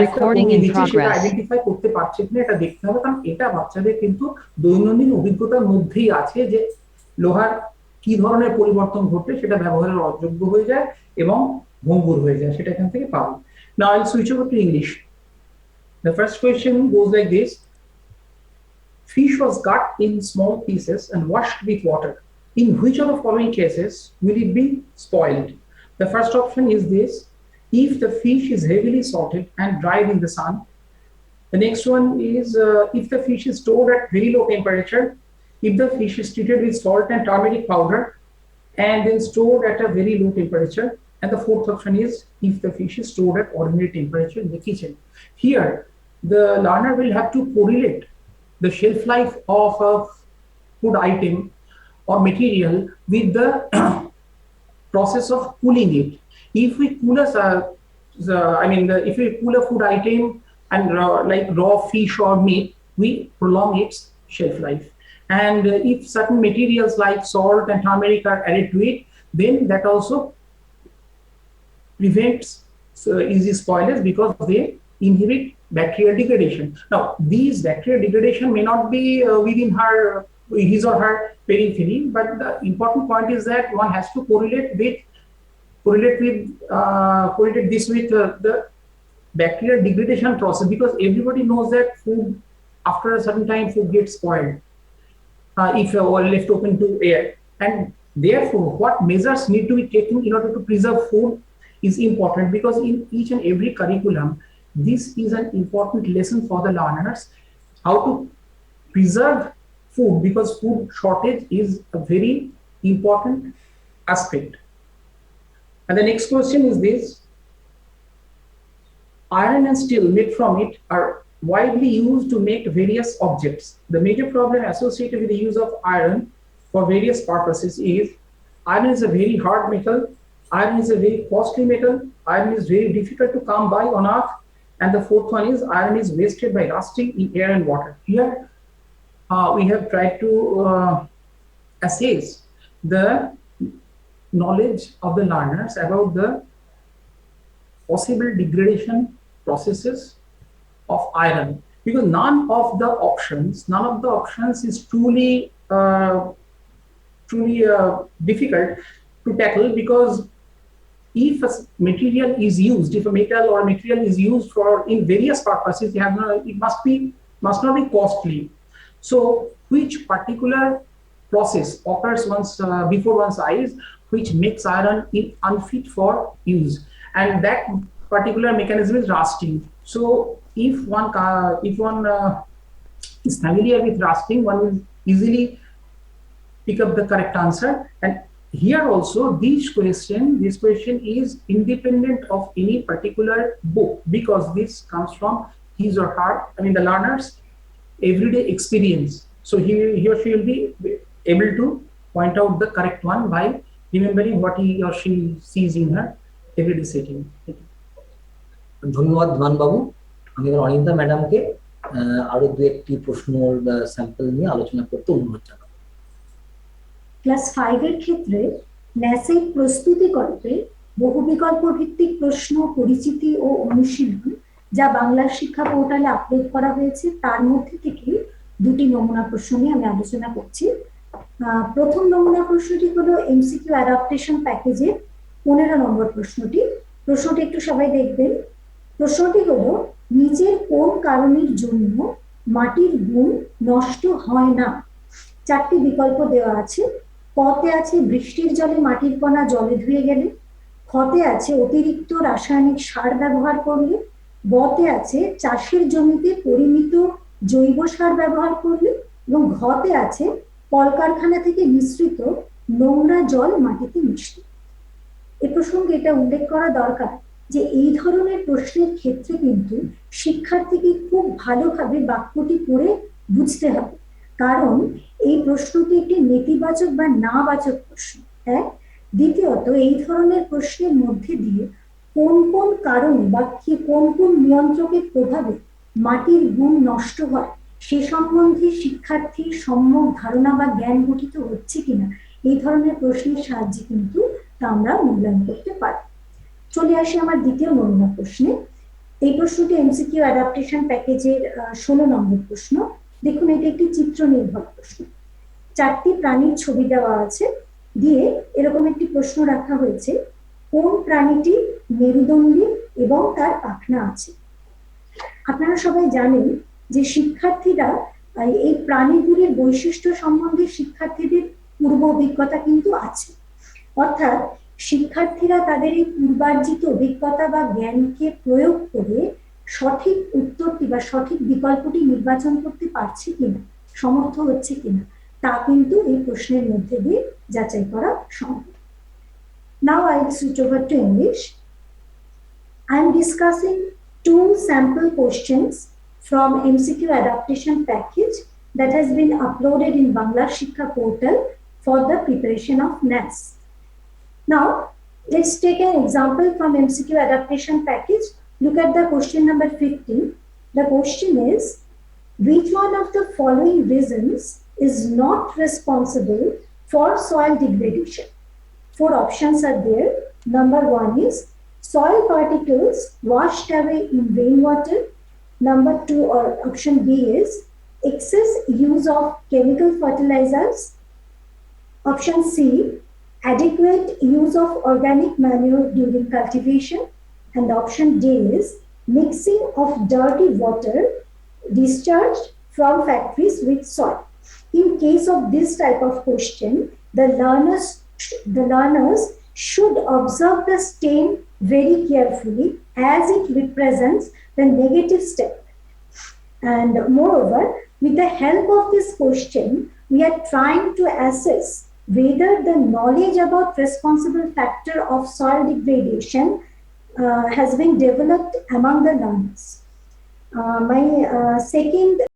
Recording in সেটা progress. Identify করতে পারছে কিনা এটা দেখতে হবে, কারণ এটা বাচ্চাদের কিন্তু দৈনন্দিন অভিজ্ঞতার মধ্যেই আছে যে লোহার কি ধরনের পরিবর্তন ঘটলে সেটা ব্যবহারের অযোগ্য হয়ে যায় এবং ভঙ্গুর হয়ে যায়, সেটা এখান থেকে পাবো। Now I'll switch over to English. The first question goes like this. Fish was cut in small pieces and washed with water. In which of the following cases will it be spoiled? The first option is this: if the fish is heavily salted and dried in the sun. The next one is if the fish is stored at very low temperature, if the fish is treated with salt and turmeric powder and then stored at a very low temperature. And the fourth option is if the fish is stored at ordinary temperature in the kitchen. Here, the learner will have to correlate the shelf life of a food item or material with the process of cooling it. If we cool if we cool a food item and like raw fish or meat, we prolong its shelf life. And if certain materials like salt and turmeric are added to it, then that also prevents easy spoilage because they inhibit bacterial degradation. Now, these bacterial degradation may not be within his or her periphery, but the important point is that one has to correlate this with the bacterial degradation process, because everybody knows that food, after a certain time, food gets spoiled if left open to air. And therefore, what measures need to be taken in order to preserve food is important, because in each and every curriculum, this is an important lesson for the learners, how to preserve food, because food shortage is a very important aspect. And the next question is this: iron and steel made from it are widely used to make various objects. The major problem associated with the use of iron for various purposes is iron is a very hard metal, iron is a very costly metal, iron is very difficult to come by on earth, and the fourth one is iron is wasted by rusting in air and water. Here we have tried to assess the knowledge of the learners about the possible degradation processes of iron, because none of the options is truly difficult to tackle, because if a material is used, if a metal or material is used for in various purposes, it must not be costly. So which particular process occurs before one's eyes, which makes iron unfit for use, and that particular mechanism is rusting. So if one is familiar with rusting, one will easily pick up the correct answer. And here also, this question is independent of any particular book, because this comes from his or her, the learner's everyday experience. So he or she will be able to point out the correct one by remembering what he or she sees in her everyday setting. ধন্যবাদ মান বাবু। আমি অনিন্দা ম্যাডামকে আরো দু একটি প্রশ্নের sample নিয়ে আলোচনা করতে অনুরোধ জানাবো। ক্লাস 5 এর ক্ষেত্রে ন্যাসের প্রস্তুতিকল্পে বহু বিকল্প ভিত্তিক প্রশ্ন পরিচিতি ও অনুশীলন যা বাংলা শিক্ষা পোর্টালে আপলোড করা হয়েছে, তার মধ্যে থেকে দুটি নমুনা প্রশ্ন নিয়ে আমি আলোচনা করছি। প্রথম নমুনা প্রশ্নটি হলো এমসিকিউ অ্যাডাপ্টেশন প্যাকেজের 15 নম্বর প্রশ্নটি একটু সবাই দেখবেন। প্রশ্নটি হলো নিচের কোন কারণের জন্য মাটির গুণ নষ্ট হয় না? চারটি বিকল্প দেওয়া আছে। কতে আছে বৃষ্টির জলে মাটির কণা জলে ধুয়ে গেলে, খতে আছে অতিরিক্ত রাসায়নিক সার ব্যবহার করলে, বতে আছে চাষের জমিতে পরিমিত জৈব সার ব্যবহার করলে, এবং ঘতে আছে কলকারখানা থেকে নিঃসৃত নোংরা জল মাটিতে মিশলে। এ প্রসঙ্গে এটা উল্লেখ করা দরকার যে এই ধরনের প্রশ্নের ক্ষেত্রে কিন্তু শিক্ষার্থীকে খুব ভালোভাবে বাক্যটি পড়ে বুঝতে হবে, কারণ এই প্রশ্নটি একটি নেতিবাচক বা নাবাচক প্রশ্ন। দ্বিতীয়ত, এই ধরনের প্রশ্নের মধ্যে দিয়ে কোন কোন কারণ বা কোন কোন নিয়ন্ত্রকের প্রভাবে মাটির গুণ নষ্ট হয় সে সম্বন্ধে শিক্ষার্থীর সম্যক ধারণা বা জ্ঞান গঠিত হচ্ছে কিনা এই ধরনের প্রশ্নের সাহায্যে কিন্তু তা আমরা মূল্যায়ন করতে পারি। চলে আসি আমার দ্বিতীয় নমুনা প্রশ্নে। এই প্রশ্নটি এমসিকিউ অ্যাডাপ্টেশন প্যাকেজের 16 নম্বর প্রশ্ন। দেখুন, এটা একটি চিত্র নির্ভর প্রশ্ন। 4টি প্রাণীর ছবি দেওয়া আছে, দিয়ে এরকম একটি প্রশ্ন রাখা হয়েছে, কোন প্রাণীটি মেরুদণ্ডী এবং তার পাখনা আছে। আপনারা সবাই জানেন যে শিক্ষার্থীরা এই প্রাণীগুলির বৈশিষ্ট্য সম্বন্ধে শিক্ষার্থীদের পূর্ব অভিজ্ঞতা কিন্তু আছে, অর্থাৎ শিক্ষার্থীরা তাদের এই পূর্বার্জিত অভিজ্ঞতা বা জ্ঞানকে প্রয়োগ করে সঠিক উত্তরটি বা সঠিক বিকল্পটি নির্বাচন করতে পারছে কিনা, সমর্থ হচ্ছে কিনা, তা কিন্তু এই প্রশ্নের মধ্যে দিয়ে যাচাই করা সম্ভব। Now I will switch over to English. I am discussing 2 sample questions from MCQ adaptation package that has been uploaded in Bangla Shikha portal for the preparation of NAS. Now, let's take an example from MCQ adaptation package. Look at the question number 15. The question is, which one of the following reasons is not responsible for soil degradation? 4 options are there. Number 1 is soil particles washed away in rainwater. Number 2 or option B is excess use of chemical fertilizers. Option C, adequate use of organic manure during cultivation. And option D is mixing of dirty water discharged from factories with soil. In case of this type of question, the learners should observe the stain very carefully as it represents the negative statement. And moreover, with the help of this question, we are trying to assess whether the knowledge about responsible factor of soil degradation has been developed among the learners. My second